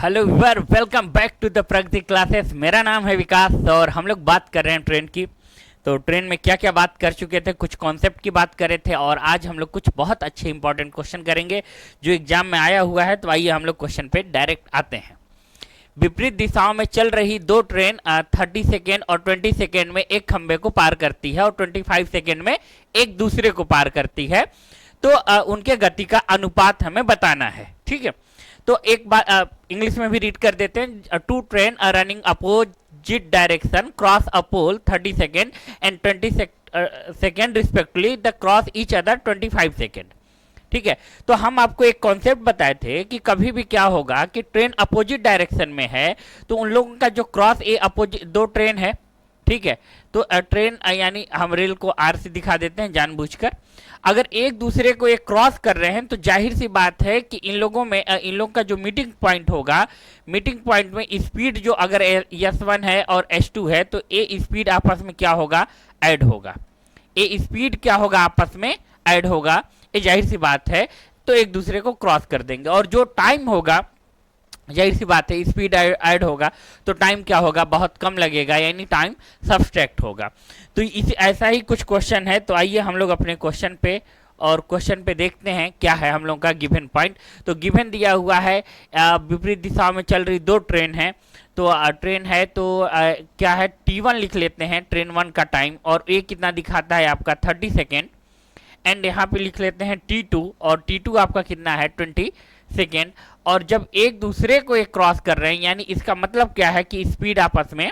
Hello viewer, welcome back to the Pragati classes. मेरा नाम है विकास और हम लोग बात कर रहे हैं ट्रेन की। तो ट्रेन में क्या क्या बात कर चुके थे, कुछ कॉन्सेप्ट की बात कर रहे थे और आज हम लोग कुछ बहुत अच्छे इंपॉर्टेंट क्वेश्चन करेंगे जो एग्जाम में आया हुआ है। तो आइए हम लोग क्वेश्चन पे डायरेक्ट आते हैं। विपरीत दिशाओं में चल रही दो ट्रेन 30 सेकेंड और 20 सेकेंड में एक खंबे को पार करती है और 25 सेकेंड में एक दूसरे को पार करती है। तो उनके गति का अनुपात हमें बताना है। ठीक है, तो एक बार इंग्लिश में भी रीड कर देते हैं। Two train running opposite direction cross a pole 30 second and 20 second respectively they cross each other 25 second. ठीक है, तो हम आपको एक कॉन्सेप्ट बताए थे कि कभी भी क्या होगा कि ट्रेन अपोजिट डायरेक्शन में है तो उन लोगों का जो क्रॉस ए अपोजिट दो ट्रेन है, ठीक है, तो ट्रेन यानी हम रेल को आर से दिखा देते हैं जानबूझकर। अगर एक दूसरे को एक क्रॉस कर रहे हैं तो जाहिर सी बात है कि इन लोगों का जो मीटिंग पॉइंट होगा, मीटिंग पॉइंट में स्पीड जो अगर S1 है और S2 है तो ए स्पीड आपस में क्या होगा, ऐड होगा। ए स्पीड क्या होगा, आपस में ऐड होगा। ये जाहिर सी बात है, तो एक दूसरे को क्रॉस कर देंगे और जो टाइम होगा, जाहिर सी बात है स्पीड ऐड होगा तो टाइम क्या होगा, बहुत कम लगेगा, यानी टाइम सब्सट्रैक्ट होगा। तो इस ऐसा ही कुछ क्वेश्चन है। तो आइए हम लोग अपने क्वेश्चन पे देखते हैं क्या है हम लोग का गिवन पॉइंट। तो गिवन दिया हुआ है विपरीत दिशा में चल रही दो ट्रेन है। तो ट्रेन है तो क्या है, T1 लिख लेते हैं, ट्रेन 1 का टाइम, और ये कितना दिखाता है आपका 30 सेकेंड। एंड यहाँ पे लिख लेते हैं T2, और T2 आपका कितना है 20 सेकेंड। और जब एक दूसरे को एक क्रॉस कर रहे हैं, यानी इसका मतलब क्या है कि स्पीड आपस में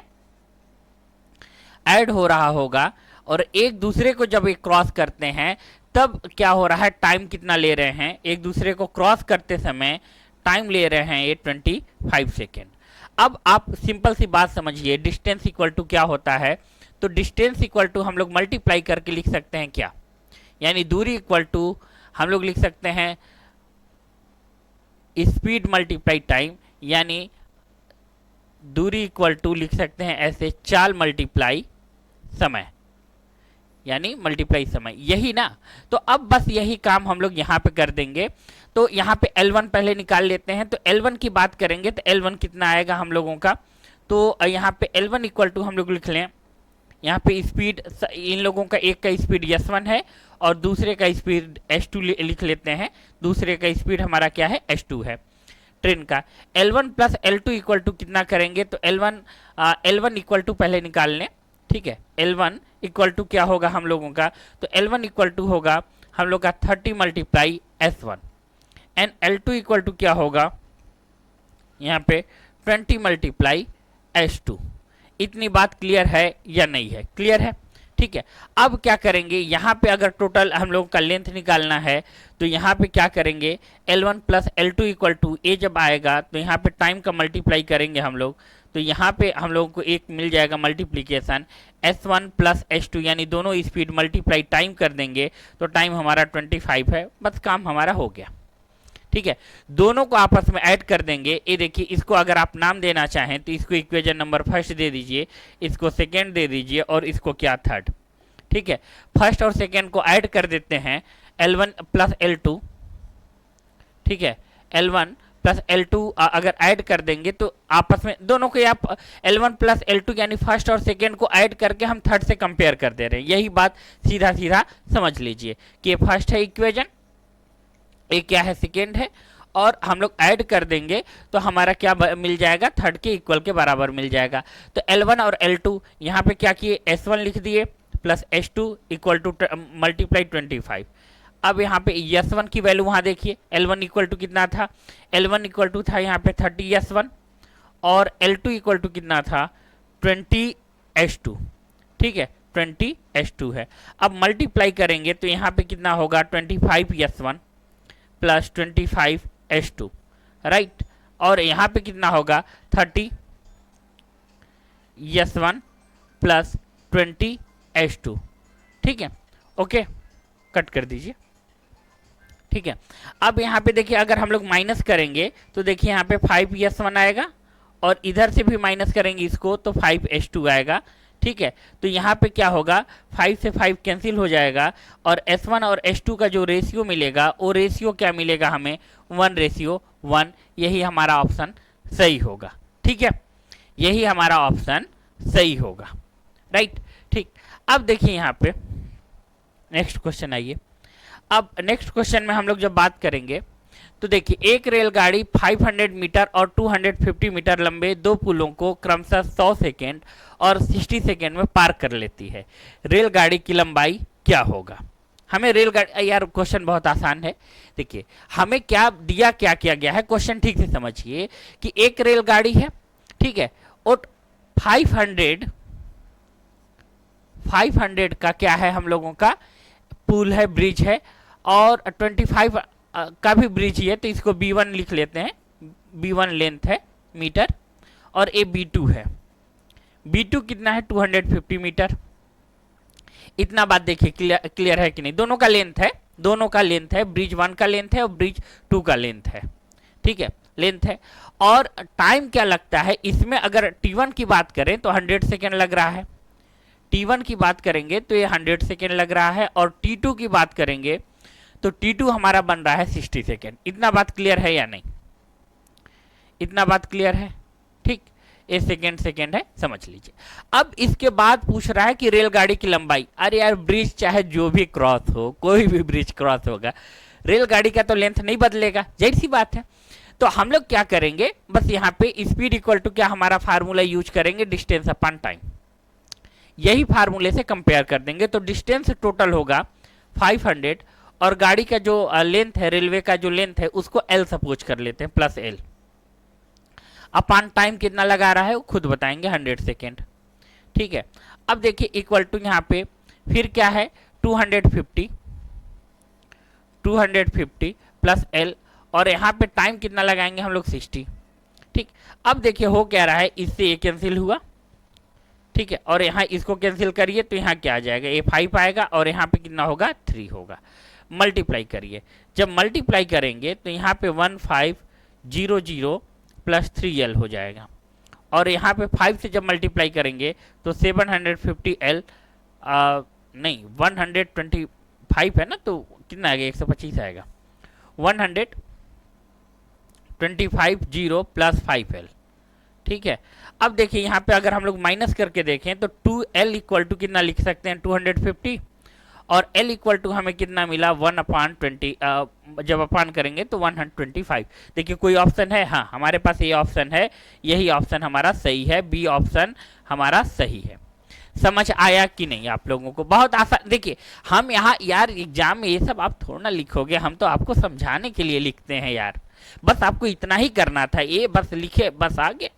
ऐड हो रहा होगा, और एक दूसरे को जब एक क्रॉस करते हैं तब क्या हो रहा है, टाइम कितना ले रहे हैं, एक दूसरे को क्रॉस करते समय टाइम ले रहे हैं ये 25 सेकेंड। अब आप सिंपल सी बात समझिए, डिस्टेंस इक्वल टू क्या होता है। तो डिस्टेंस इक्वल टू हम लोग मल्टीप्लाई करके लिख सकते हैं क्या, यानी दूरी इक्वल टू हम लोग लिख सकते हैं स्पीड मल्टीप्लाई टाइम, यानी दूरी इक्वल टू लिख सकते हैं ऐसे चाल मल्टीप्लाई समय, यानी मल्टीप्लाई समय, यही ना। तो अब बस यही काम हम लोग यहाँ पे कर देंगे। तो यहाँ पे L1 पहले निकाल लेते हैं। तो L1 की बात करेंगे तो L1 कितना आएगा हम लोगों का, तो यहाँ पे L1 इक्वल टू हम लोग लिख लें, यहाँ पे स्पीड इन लोगों का एक का स्पीड S1 है और दूसरे का स्पीड S2 लिख लेते हैं। दूसरे का स्पीड हमारा क्या है, S2 है ट्रेन का। L1 plus L2 equal to कितना करेंगे, तो L1 इक्वल टू पहले निकाल लें। ठीक है, L1 इक्वल टू क्या होगा हम लोगों का, तो L1 इक्वल टू होगा हम लोग का 30 multiply S1 and L2 equal to क्या होगा यहाँ पे 20 मल्टीप्लाई S2। इतनी बात क्लियर है या नहीं है, क्लियर है। ठीक है, अब क्या करेंगे, यहाँ पे अगर टोटल हम लोगों का लेंथ निकालना है तो यहाँ पे क्या करेंगे, L1 plus L2 equal to ए जब आएगा तो यहाँ पे टाइम का मल्टीप्लाई करेंगे हम लोग। तो यहाँ पे हम लोगों को एक मिल जाएगा मल्टीप्लीकेशन S1 प्लस S2, यानी दोनों स्पीड मल्टीप्लाई टाइम कर देंगे तो टाइम हमारा 25 है। बस काम हमारा हो गया। ठीक है, दोनों को आपस में ऐड कर देंगे। ये देखिए, इसको अगर आप नाम देना चाहें तो इसको इक्वेशन नंबर फर्स्ट दे दीजिए, इसको सेकेंड दे दीजिए और इसको क्या थर्ड। ठीक है, फर्स्ट और सेकेंड को ऐड कर देते हैं L1 प्लस L2। ठीक है, L1 प्लस L2 अगर ऐड कर देंगे तो आपस में दोनों को आप L1 प्लस L2 यानी फर्स्ट और सेकेंड को ऐड करके हम थर्ड से कंपेयर कर दे रहे हैं। यही बात सीधा सीधा समझ लीजिए कि ये फर्स्ट है इक्वेशन, ये क्या है, सेकेंड है, और हम लोग ऐड कर देंगे तो हमारा क्या मिल जाएगा, थर्ड के इक्वल के बराबर मिल जाएगा। तो L1 और L2 यहाँ पे क्या किए, S1 लिख दिए plus S2 equal to multiply 25। अब यहाँ पे S1 की वैल्यू वहाँ देखिए, L1 इक्वल टू कितना था, L1 इक्वल टू था यहाँ पे 30 S1 और L2 इक्वल टू कितना था 20 S2। ठीक है, 20 S2 है। अब मल्टीप्लाई करेंगे तो यहाँ पे कितना होगा 25 S1 प्लस 25 S2, राइट। और यहाँ पे कितना होगा 30 S1 प्लस 20 S2। ठीक है, ओके, कट कर दीजिए। ठीक है, अब यहाँ पे देखिए अगर हम लोग माइनस करेंगे तो देखिए यहाँ पे 5 S1 आएगा और इधर से भी माइनस करेंगे इसको तो 5 S2 आएगा। ठीक है, तो यहाँ पे क्या होगा, 5 से 5 कैंसिल हो जाएगा और S1 और S2 का जो रेशियो मिलेगा वो रेशियो क्या मिलेगा हमें, 1:1। यही हमारा ऑप्शन सही होगा। ठीक है, यही हमारा ऑप्शन सही होगा। राइट, ठीक। अब देखिए यहाँ पे नेक्स्ट क्वेश्चन आइए। अब नेक्स्ट क्वेश्चन में हम लोग जब बात करेंगे तो देखिए एक रेलगाड़ी 500 मीटर और 250 मीटर लंबे दो पुलों को क्रमशः 100 सेकेंड और 60 सेकेंड में पार कर लेती है। रेलगाड़ी की लंबाई क्या होगा? हमें रेलगाड़ी, यार क्वेश्चन बहुत आसान है। देखिए हमें क्या दिया, क्या किया गया है, क्वेश्चन ठीक से समझिए कि एक रेलगाड़ी है, ठीक है, और 500 का क्या है हम लोगों का पुल है, ब्रिज है, और 25 का भी ब्रिज ही है, तो इसको B1 लिख लेते हैं। B1 लेंथ है मीटर और ये B2 है। B2 कितना है? 250 मीटर। इतना बात देखिए क्लियर है कि नहीं? दोनों का लेंथ है, दोनों का लेंथ है, ब्रिज 1 का लेंथ है और ब्रिज 2 का लेंथ है। ठीक है, लेंथ है। और टाइम क्या लगता है इसमें? अगर T1 की बात करें तो 100 सेकेंड लग रहा है, T1 की बात करेंगे तो ये 100 सेकेंड लग रहा है, और T2 की बात करेंगे तो T2 हमारा बन रहा है 60 सेकेंड। इतना बात क्लियर है या नहीं? इतना बात क्लियर है? ठीक, ये सेकेंड है, समझ लीजिए। अब इसके बाद पूछ रहा है कि रेलगाड़ी की लंबाई। अरे यार ब्रिज चाहे जो भी क्रॉस हो, कोई भी ब्रिज क्रॉस होगा, रेलगाड़ी का तो लेंथ नहीं बदलेगा, जाहिर सी बात है। तो हम लोग क्या करेंगे, बस यहाँ पे स्पीड इक्वल टू क्या हमारा फार्मूला यूज करेंगे, डिस्टेंस अपॉन टाइम। यही फार्मूले से कंपेयर कर देंगे तो डिस्टेंस टोटल होगा 500 और गाड़ी का जो लेंथ है, रेलवे का जो लेंथ है उसको L सपोज कर लेते हैं, प्लस L अपॉन टाइम कितना लगा रहा है वो खुद बताएंगे, 100 सेकेंड। ठीक है, अब देखिए इक्वल टू यहाँ पे फिर क्या है, 250 प्लस L, और यहाँ पे टाइम कितना लगाएंगे हम लोग, 60। ठीक, अब देखिए हो क्या रहा है, इससे ये कैंसिल हुआ, ठीक है, और यहाँ इसको कैंसिल करिए तो यहाँ क्या आ जाएगा, ये 5 आएगा और यहाँ पे कितना होगा, 3 होगा। मल्टीप्लाई करिए, जब मल्टीप्लाई करेंगे तो यहाँ पे 1500 प्लस 3L हो जाएगा, और यहाँ पे 5 से जब मल्टीप्लाई करेंगे तो 750L, नहीं 125 है ना, तो कितना आएगा, 125 आएगा। 125 प्लस 5L। ठीक है, अब देखिए यहाँ पे अगर हम लोग माइनस करके देखें तो 2L इक्वल टू कितना लिख सकते हैं, 250, और L इक्वल टू हमें कितना मिला, 1/20, जब अपान करेंगे तो 125। देखिए कोई ऑप्शन है? हाँ, हमारे पास ये ऑप्शन है, यही ऑप्शन हमारा सही है, बी ऑप्शन हमारा सही है। समझ आया कि नहीं आप लोगों को? बहुत आसान। देखिए हम यहाँ यार एग्जाम में ये सब आप थोड़ा ना लिखोगे, हम तो आपको समझाने के लिए लिखते हैं यार, बस आपको इतना ही करना था, ये बस लिखे बस आगे।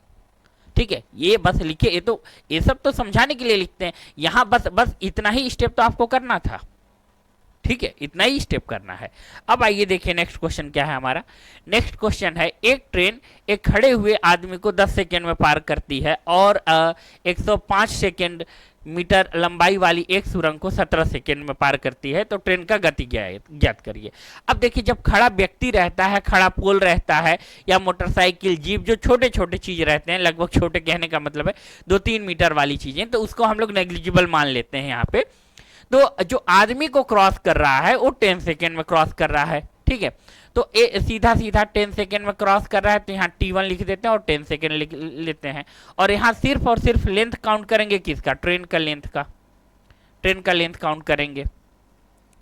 ठीक है, ये बस लिखे, ये सब तो समझाने के लिए लिखते हैं, यहाँ बस इतना ही स्टेप तो आपको करना था। ठीक है, इतना ही स्टेप करना है। अब आइए देखिए नेक्स्ट क्वेश्चन क्या है हमारा। नेक्स्ट क्वेश्चन है, एक ट्रेन एक खड़े हुए आदमी को 10 सेकेंड में पार करती है और 105 सेकेंड मीटर लंबाई वाली एक सुरंग को 17 सेकेंड में पार करती है, तो ट्रेन का गति ज्ञात करिए। अब देखिए जब खड़ा व्यक्ति रहता है, खड़ा पोल रहता है, या मोटरसाइकिल, जीप, जो छोटे छोटे चीज रहते हैं, लगभग छोटे कहने का मतलब है 2-3 मीटर वाली चीजें, तो उसको हम लोग नेग्लिजिबल मान लेते हैं यहाँ पे। तो जो आदमी को क्रॉस कर रहा है वो 10 सेकेंड में क्रॉस कर रहा है। ठीक है, तो ये सीधा 10 सेकेंड में क्रॉस कर रहा है, तो यहाँ T1 लिख देते हैं और 10 सेकेंड लिख लेते हैं, और यहाँ सिर्फ और सिर्फ लेंथ काउंट करेंगे, किसका, ट्रेन का लेंथ का, ट्रेन का लेंथ काउंट करेंगे।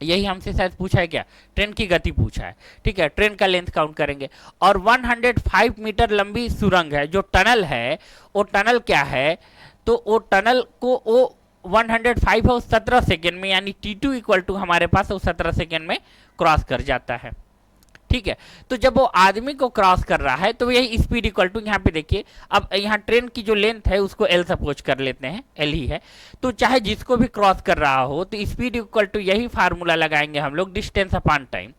यही हमसे शायद पूछा है क्या, ट्रेन की गति पूछा है। ठीक है, ट्रेन का लेंथ काउंट करेंगे, और 105 मीटर लंबी सुरंग है, जो टनल है, वो टनल क्या है, तो वो टनल को वो 105 है 17 सेकेंड में, यानी T2 इक्वल टू हमारे पास वो 17 सेकेंड में क्रॉस कर जाता है। ठीक है, तो जब वो आदमी को क्रॉस कर रहा है तो यही स्पीड इक्वल टू, यहाँ पे देखिए अब यहाँ ट्रेन की जो लेंथ है उसको L सपोज कर लेते हैं, L ही है, तो चाहे जिसको भी क्रॉस कर रहा हो तो स्पीड इक्वल टू यही फार्मूला लगाएंगे हम लोग, डिस्टेंस अपॉन टाइम।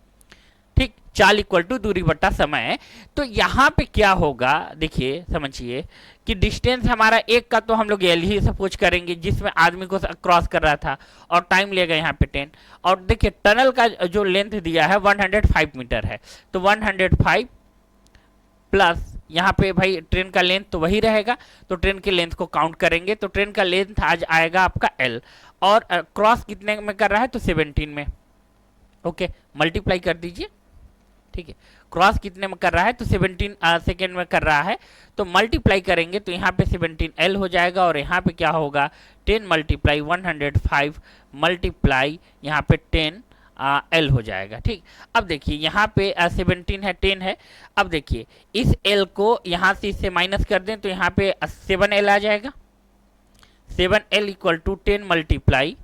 ठीक, चाल इक्वल टू दूरी बटा समय। तो यहाँ पे क्या होगा, देखिए समझिए कि डिस्टेंस हमारा एक का तो हम लोग L ही सपोज करेंगे, जिसमें आदमी को क्रॉस कर रहा था, और टाइम लेगा यहाँ पे 10, और देखिए टनल का जो लेंथ दिया है 105 मीटर है, तो 105 प्लस यहाँ पे भाई ट्रेन का लेंथ तो वही रहेगा, तो ट्रेन के लेंथ को काउंट करेंगे, तो ट्रेन का लेंथ आज आएगा आपका L, और क्रॉस कितने में कर रहा है, तो 17 में। ओके, मल्टीप्लाई कर दीजिए, ठीक है, क्रॉस कितने में कर रहा है, तो 17 सेकेंड में कर रहा है, तो मल्टीप्लाई करेंगे तो यहाँ पे 17L हो जाएगा, और यहाँ पे क्या होगा 10 मल्टीप्लाई 105 मल्टीप्लाई यहाँ पे 10 L हो जाएगा। ठीक, अब देखिए यहाँ पे 17 है, 10 है। अब देखिए इस L को यहाँ से इससे माइनस कर दें तो यहाँ पे 7L आ जाएगा। 7L इक्वल टू 10 मल्टीप्लाई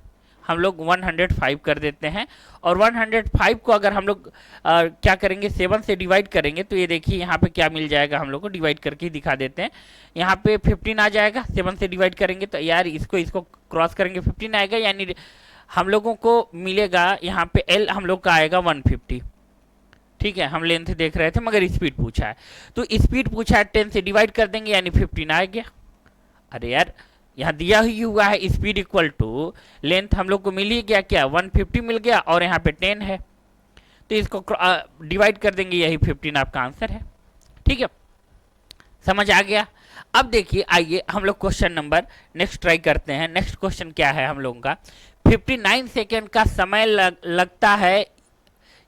हम लोग 105 कर देते हैं, और 105 को अगर हम लोग क्या करेंगे 7 से डिवाइड करेंगे तो ये देखिए यहाँ पे क्या मिल जाएगा, हम लोग को डिवाइड करके ही दिखा देते हैं। यहाँ पे 15 आ जाएगा, 7 से डिवाइड करेंगे तो यार इसको क्रॉस करेंगे 15 आएगा, यानी हम लोगों को मिलेगा यहाँ पे L हम लोग का आएगा 150। ठीक है, हम लेंथ देख रहे थे मगर स्पीड पूछा है, तो स्पीड पूछा है 10 से डिवाइड कर देंगे यानी 15 आ गया। अरे यार यहाँ दिया ही हुआ है स्पीड इक्वल टू लेंथ, हम लोग को मिल ही गया क्या 150 मिल गया, और यहाँ पे 10 है तो इसको डिवाइड कर देंगे, यही 15 आपका आंसर है। ठीक है, समझ आ गया। अब देखिए आइए हम लोग क्वेश्चन नंबर नेक्स्ट ट्राई करते हैं। नेक्स्ट क्वेश्चन क्या है हम लोगों का, 59 सेकेंड का समय लगता है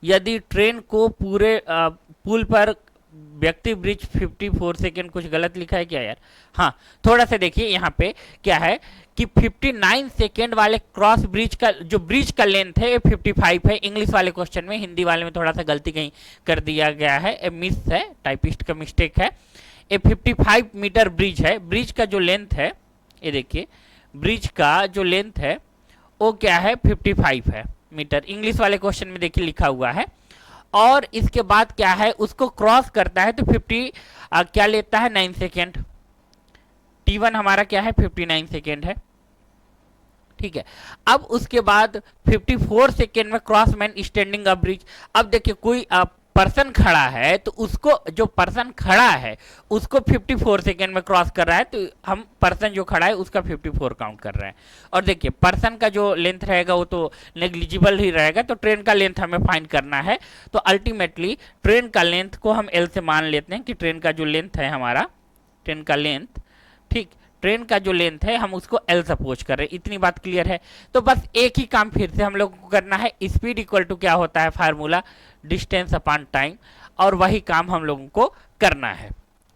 यदि ट्रेन को पूरे पुल पर व्यक्ति ब्रिज 54 सेकेंड, कुछ गलत लिखा है क्या यार, हाँ थोड़ा सा देखिए यहाँ पे क्या है कि 59 सेकेंड वाले क्रॉस ब्रिज का जो ब्रिज का लेंथ है 55 है। इंग्लिश वाले क्वेश्चन में, हिंदी वाले में थोड़ा सा गलती कहीं कर दिया गया है, मिस है, टाइपिस्ट का मिस्टेक है। ये 55 मीटर ब्रिज है, ब्रिज का जो लेंथ है ये देखिए ब्रिज का जो लेंथ है वो क्या है 55 है मीटर, इंग्लिश वाले क्वेश्चन में देखिए लिखा हुआ है। और इसके बाद क्या है उसको क्रॉस करता है तो 50 क्या लेता है 9 सेकेंड, T1 हमारा क्या है 59 सेकेंड है। ठीक है, अब उसके बाद 54 सेकेंड में cross man standing up bridge. अब देखिए कोई पर्सन खड़ा है तो उसको, जो पर्सन खड़ा है उसको 54 सेकेंड में क्रॉस कर रहा है, तो हम पर्सन जो खड़ा है उसका 54 काउंट कर रहे हैं। और देखिए पर्सन का जो लेंथ रहेगा वो तो नेग्लिजिबल ही रहेगा, तो ट्रेन का लेंथ हमें फाइंड करना है। तो अल्टीमेटली ट्रेन का लेंथ को हम L से मान लेते हैं कि ट्रेन का जो लेंथ है हमारा, ट्रेन का लेंथ, ठीक, ट्रेन का जो लेंथ है हम उसको L सपोज कर रहे हैं। इतनी बात क्लियर है। तो बस एक ही काम फिर से हम लोग को करना है, स्पीड इक्वल टू क्या होता है फार्मूला डिस्टेंस अपॉन टाइम, और वही काम हम लोगों को करना है,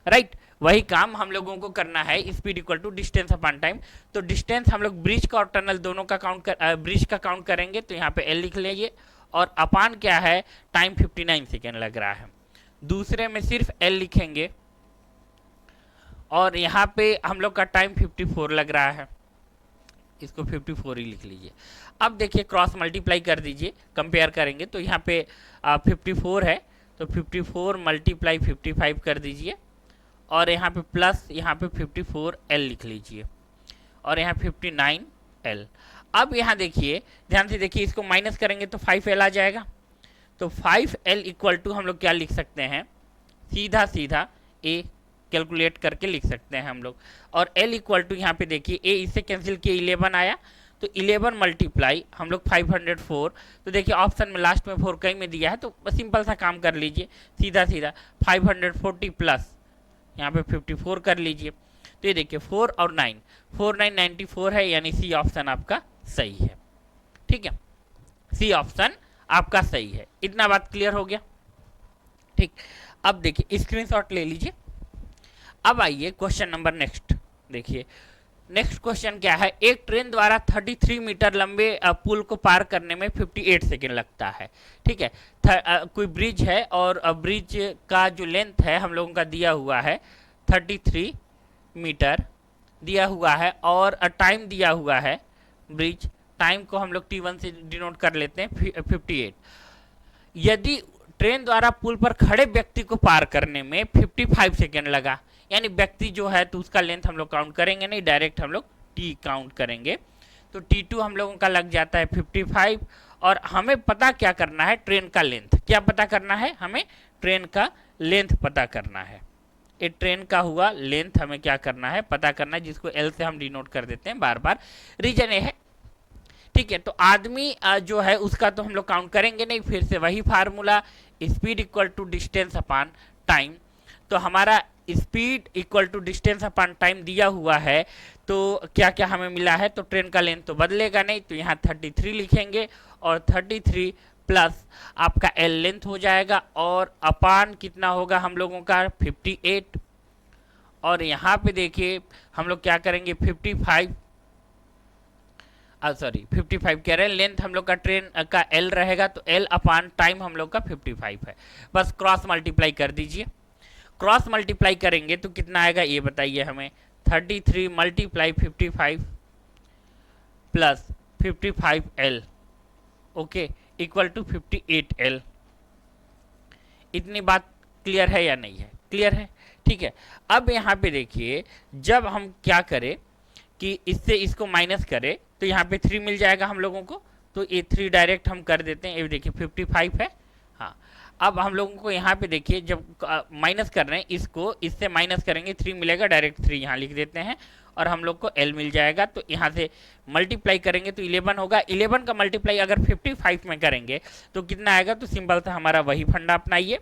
राइट, वही काम हम लोगों को करना है, speed equal to distance upon time. तो डिस्टेंस हम लोग ब्रिज का और टनल दोनों का ब्रिज का काउंट करेंगे तो यहाँ पे L लिख लीजिए, और अपान क्या है टाइम 59 सेकेंड लग रहा है, दूसरे में सिर्फ L लिखेंगे, और यहाँ पे हम लोग का टाइम 54 लग रहा है, इसको 54 ही लिख लीजिए। अब देखिए क्रॉस मल्टीप्लाई कर दीजिए, कंपेयर करेंगे तो यहाँ पे 54 है तो 54 मल्टीप्लाई 55 कर दीजिए, और यहाँ पे प्लस यहाँ पे 54L लिख लीजिए, और यहाँ 59L। अब यहाँ देखिए ध्यान से देखिए, इसको माइनस करेंगे तो 5L आ जाएगा, तो 5L इक्वल टू हम लोग क्या लिख सकते हैं, सीधा सीधा A कैलकुलेट करके लिख सकते हैं हम लोग। और L इक्वल टू यहाँ पे देखिए A इससे कैंसिल किए 11 आया, तो 11 मल्टीप्लाई हम लोग 504, तो देखिए ऑप्शन में लास्ट में 4 कहीं में दिया है, तो सिंपल सा काम कर लीजिए, सीधा सीधा 540 प्लस यहाँ पे 54 कर लीजिए, तो ये देखिए 4 और 9, 4 9 94 है, यानी सी ऑप्शन आपका सही है। ठीक है, सी ऑप्शन आपका सही है। इतना बात क्लियर हो गया। ठीक, अब देखिए स्क्रीनशॉट ले लीजिए। अब आइए क्वेश्चन नंबर नेक्स्ट देखिए, नेक्स्ट क्वेश्चन क्या है, एक ट्रेन द्वारा 33 मीटर लंबे पुल को पार करने में 58 सेकेंड लगता है। ठीक है, कोई ब्रिज है और ब्रिज का जो लेंथ है हम लोगों का दिया हुआ है 33 मीटर दिया हुआ है, और टाइम दिया हुआ है, ब्रिज टाइम को हम लोग T1 से डिनोट कर लेते हैं 58। यदि ट्रेन द्वारा पुल पर खड़े व्यक्ति को पार करने में 55 सेकेंड लगा, यानी व्यक्ति जो है तो उसका लेंथ हम लोग काउंट करेंगे नहीं, डायरेक्ट हम लोग T काउंट करेंगे, तो T2 हम लोगों का लग जाता है 55, और हमें पता क्या करना है ट्रेन का लेंथ, क्या पता करना है हमें ट्रेन का लेंथ पता करना है। ये ट्रेन का हुआ लेंथ हमें क्या करना है पता करना है, जिसको L से हम डिनोट कर देते हैं बार बार, रीजन ये है। ठीक है, तो आदमी जो है उसका तो हम लोग काउंट करेंगे नहीं, फिर से वही formula speed equal to distance upon time. तो हमारा speed equal to distance upon time दिया हुआ है, तो क्या क्या हमें मिला है, तो ट्रेन का लेंथ तो बदलेगा नहीं, तो यहाँ 33 लिखेंगे, और 33 प्लस आपका एल लेंथ हो जाएगा और अपान कितना होगा हम लोगों का 58। और यहाँ पे देखिए हम लोग क्या करेंगे 55 कह रहे हैं, लेंथ हम लोग का ट्रेन का एल रहेगा तो एल अपान टाइम हम लोग का 55 है। बस क्रॉस मल्टीप्लाई कर दीजिए। क्रॉस मल्टीप्लाई करेंगे तो कितना आएगा ये बताइए हमें। 33 multiply 55 plus 55L okay equal to 58L। इतनी बात क्लियर है या नहीं है? क्लियर है, ठीक है। अब यहाँ पे देखिए जब हम क्या करें कि इससे इसको माइनस करें तो यहाँ पे 3 मिल जाएगा हम लोगों को, तो ये 3 डायरेक्ट हम कर देते हैं। ये देखिए 55 है। हाँ, अब हम लोगों को यहाँ पे देखिए जब माइनस कर रहे हैं इसको, इससे माइनस करेंगे 3 मिलेगा, डायरेक्ट 3 यहाँ लिख देते हैं और हम लोग को L मिल जाएगा। तो यहाँ से मल्टीप्लाई करेंगे तो 11 होगा। 11 का मल्टीप्लाई अगर 55 में करेंगे तो कितना आएगा? तो सिंपल था हमारा वही फंडा अपनाइए,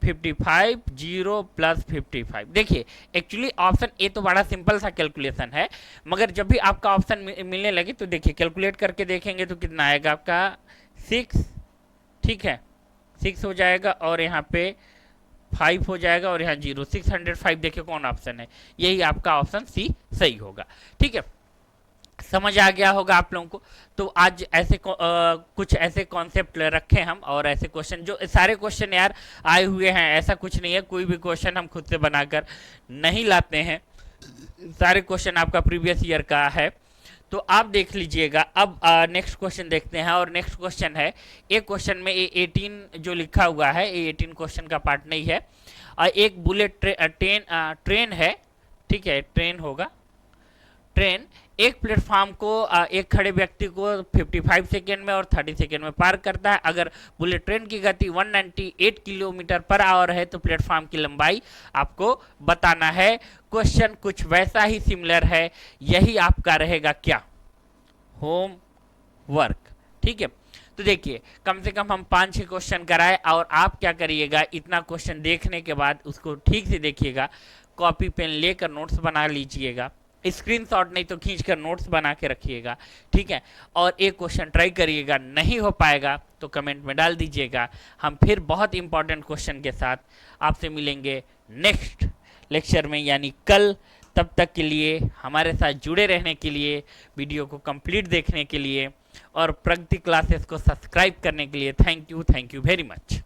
55 0 प्लस 55। देखिए एक्चुअली ऑप्शन ए तो बड़ा सिंपल सा कैलकुलेशन है, मगर जब भी आपका ऑप्शन मिलने लगे तो देखिए कैलकुलेट करके देखेंगे तो कितना आएगा आपका 6, ठीक है 6 हो जाएगा और यहाँ पे 5 हो जाएगा और यहाँ 0, 605। देखिए कौन ऑप्शन है, यही आपका ऑप्शन सी सही होगा। ठीक है, समझ आ गया होगा आप लोगों को। तो आज ऐसे कुछ ऐसे कॉन्सेप्ट रखे हम और ऐसे क्वेश्चन, जो सारे क्वेश्चन यार आए हुए हैं, ऐसा कुछ नहीं है कोई भी क्वेश्चन हम खुद से बनाकर नहीं लाते हैं, सारे क्वेश्चन आपका प्रीवियस ईयर का है। तो आप देख लीजिएगा। अब नेक्स्ट क्वेश्चन देखते हैं और नेक्स्ट क्वेश्चन है, एक क्वेश्चन में ये 18 जो लिखा हुआ है ये 18 क्वेश्चन का पार्ट नहीं है। एक बुलेट ट्रेन है, ठीक है ट्रेन होगा, ट्रेन एक प्लेटफॉर्म को एक खड़े व्यक्ति को 55 सेकेंड में और 30 सेकेंड में पार करता है। अगर बुलेट ट्रेन की गति 198 किलोमीटर पर आवर है तो प्लेटफॉर्म की लंबाई आपको बताना है। क्वेश्चन कुछ वैसा ही सिमिलर है, यही आपका रहेगा क्या, होम वर्क। ठीक है, तो देखिए कम से कम हम 5-6 क्वेश्चन कराए और आप क्या करिएगा, इतना क्वेश्चन देखने के बाद उसको ठीक से देखिएगा, कॉपी पेन लेकर नोट्स बना लीजिएगा, स्क्रीनशॉट नहीं तो खींचकर नोट्स बना के रखिएगा। ठीक है, और एक क्वेश्चन ट्राई करिएगा, नहीं हो पाएगा तो कमेंट में डाल दीजिएगा। हम फिर बहुत इंपॉर्टेंट क्वेश्चन के साथ आपसे मिलेंगे नेक्स्ट लेक्चर में, यानी कल। तब तक के लिए हमारे साथ जुड़े रहने के लिए, वीडियो को कंप्लीट देखने के लिए और प्रगति क्लासेस को सब्सक्राइब करने के लिए थैंक यू वेरी मच।